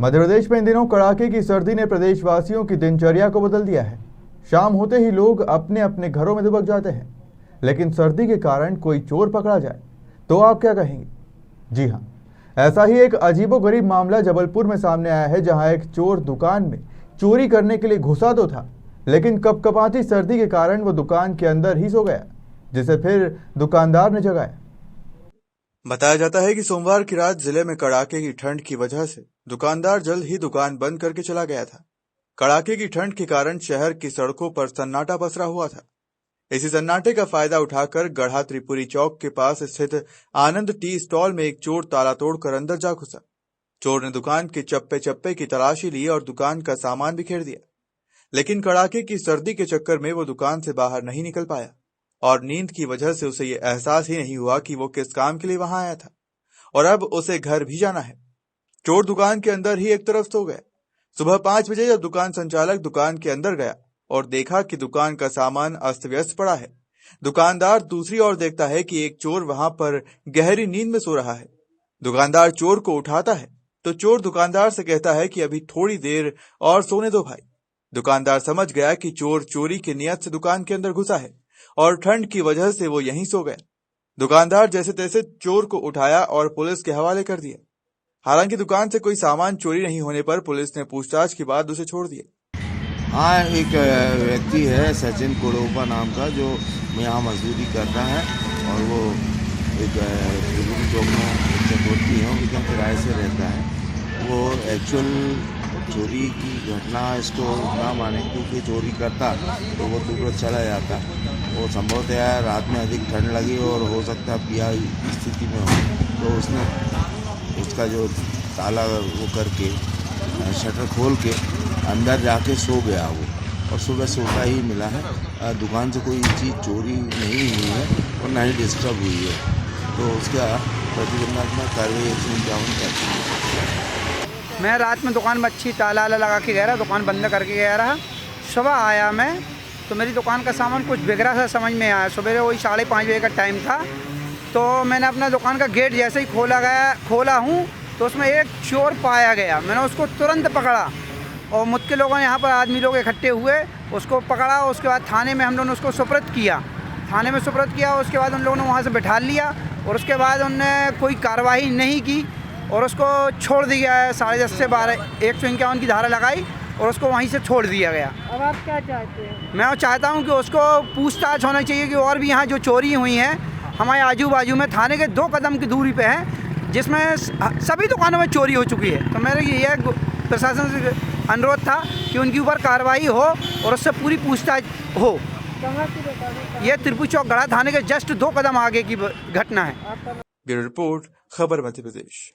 मध्य प्रदेश में इन दिनों कड़ाके की सर्दी ने प्रदेशवासियों की दिनचर्या को बदल दिया है। शाम होते ही लोग अपने अपने घरों में दुबक जाते हैं, लेकिन सर्दी के कारण कोई चोर पकड़ा जाए तो आप क्या कहेंगे? जी हाँ, ऐसा ही एक अजीबोगरीब मामला जबलपुर में सामने आया है, जहां एक चोर दुकान में चोरी करने के लिए घुसा तो था, लेकिन कपकपाती सर्दी के कारण वो दुकान के अंदर ही सो गया, जिसे फिर दुकानदार ने जगाया। बताया जाता है कि सोमवार की रात जिले में कड़ाके की ठंड की वजह से दुकानदार जल्द ही दुकान बंद करके चला गया था। कड़ाके की ठंड के कारण शहर की सड़कों पर सन्नाटा पसरा हुआ था। इसी सन्नाटे का फायदा उठाकर गढ़ा त्रिपुरी चौक के पास स्थित आनंद टी स्टॉल में एक चोर ताला तोड़कर अंदर जा घुसा। चोर ने दुकान के चप्पे चप्पे की तलाशी ली और दुकान का सामान बिखेर दिया, लेकिन कड़ाके की सर्दी के चक्कर में वो दुकान से बाहर नहीं निकल पाया और नींद की वजह से उसे ये एहसास ही नहीं हुआ कि वो किस काम के लिए वहां आया था और अब उसे घर भी जाना है। चोर दुकान के अंदर ही एक तरफ सो गया। सुबह 5 बजे जब दुकान संचालक दुकान के अंदर गया और देखा कि दुकान का सामान अस्त व्यस्त पड़ा है, दुकानदार दूसरी ओर देखता है कि एक चोर वहां पर गहरी नींद में सो रहा है। दुकानदार चोर को उठाता है तो चोर दुकानदार से कहता है कि अभी थोड़ी देर और सोने दो भाई। दुकानदार समझ गया कि चोर चोरी की नियत से दुकान के अंदर घुसा है और ठंड की वजह से वो यहीं सो गया। दुकानदार जैसे तैसे चोर को उठाया और पुलिस के हवाले कर दिया। हालांकि दुकान से कोई सामान चोरी नहीं होने पर पुलिस ने पूछताछ के बाद उसे छोड़ दिया। हाँ, एक व्यक्ति है सचिन कोड़ोपा नाम का, जो यहाँ मजदूरी करता है और वो एक त्रिपुरी चौक में चतुर्थी है, उनके यहाँ किराए से रहता है। वो एक्चुअल चोरी की घटना इसको ना माने, क्योंकि चोरी करता तो वो तुरंत चला जाता। वो संभवतः रात में अधिक ठंड लगी और हो सकता पिया स्थिति में हो, तो उसने उसका जो ताला वो करके शटर खोल के अंदर जाके सो गया वो, और सुबह सोता ही मिला है। दुकान से कोई चीज़ चोरी नहीं हुई है और ना ही डिस्टर्ब हुई है, तो उसका प्रतिबंधात्मक कार्रवाई 151 करती है। मैं रात में दुकान में अच्छी ताला लगा के गया रहा, दुकान बंद करके गया रहा। सुबह आया मैं तो मेरी दुकान का सामान कुछ बिगड़ा सा समझ में आया। सुबह वही 5:30 बजे का टाइम था, तो मैंने अपना दुकान का गेट जैसे ही खोला हूँ तो उसमें एक चोर पाया गया। मैंने उसको तुरंत पकड़ा और मुझके लोगों ने यहाँ पर आदमी लोग इकट्ठे हुए, उसको पकड़ा। उसके बाद थाने में हम लोगों ने उसको सुपुर्द किया। उसके बाद उन लोगों ने वहाँ से बिठा लिया और उसके बाद उन्होंने कोई कार्रवाई नहीं की और उसको छोड़ दिया है। 10:30 से 12 151 की धारा लगाई और उसको वहीं से छोड़ दिया गया। अब आप क्या चाहते हैं? मैं चाहता हूँ कि उसको पूछताछ होना चाहिए कि और भी यहाँ जो चोरी हुई हैं हमारे आजू बाजू में थाने के 2 कदम की दूरी पे हैं, जिसमें सभी दुकानों में चोरी हो चुकी है। तो मेरे ये प्रशासन से अनुरोध था कि उनके ऊपर कार्रवाई हो और उससे पूरी पूछताछ हो। कहाँ की दुकान? ये त्रिपुरी चौक गढ़ा थाने के जस्ट 2 कदम आगे की घटना है। ब्यूरो रिपोर्ट, खबर मध्य प्रदेश।